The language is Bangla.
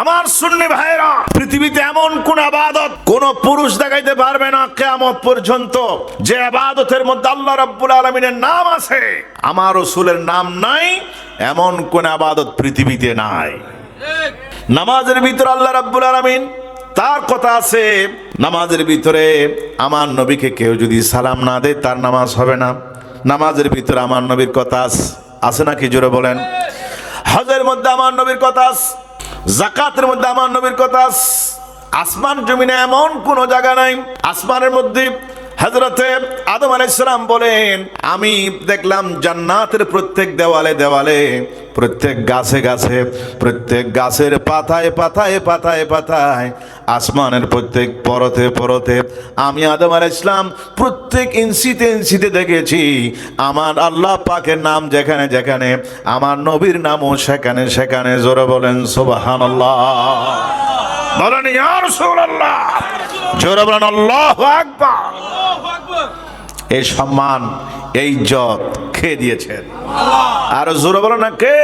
আমার সুন্নি ভাইরা, পৃথিবীতে এমন কোন ইবাদত কোন পুরুষ দেখাইতে পারবে না কিয়ামত পর্যন্ত যে ইবাদতের মধ্যে আল্লাহ রাব্বুল আলামিনের নাম আছে, আমার রাসূলের নাম নাই, এমন কোন ইবাদত পৃথিবীতে নাই। নামাজের ভিতরে আল্লাহ রাব্বুল আলামিন তার কথা আছে, নামাজের ভিতরে আমার নবীকে কেউ যদি সালাম না দেয় তার নামাজ হবে না। নামাজের ভিতরে আমার নবীর কথা আছে নাকি, জোরে বলেন। হজের মধ্যে আমার নবীর কথা আছে, যাকাতের মধ্যে আমার নবীর কথা আছে। আসমান জমিনে এমন কোন জায়গা নাই। আসমানের মধ্যে হযরতে আদম আলাইহিস সালাম বলেন, আমি দেখলাম জান্নাতের প্রত্যেক দেওয়ালে দেওয়ালে, প্রত্যেক গাছে গাছে, প্রত্যেক গাছের পাতায় পাতায় পাতায় পাতায়, আসমানের প্রত্যেক পরতে পরতে আমি আদম আলাইহিস সালাম প্রত্যেক ইঞ্চিতে ইঞ্চিতে দেখেছি আমার আল্লাহ পাকের নাম যেখানে যেখানে, আমার নবীর নামও সেখানে সেখানে। জোরে বলেন সুবহানাল্লাহ, বলেন ইয়া রাসূলুল্লাহ, জোরে বলেন আল্লাহু আকবার। এই সম্মান, এই ইজ্জত কে দিয়েছেন? আর জোরে বলেন না কে?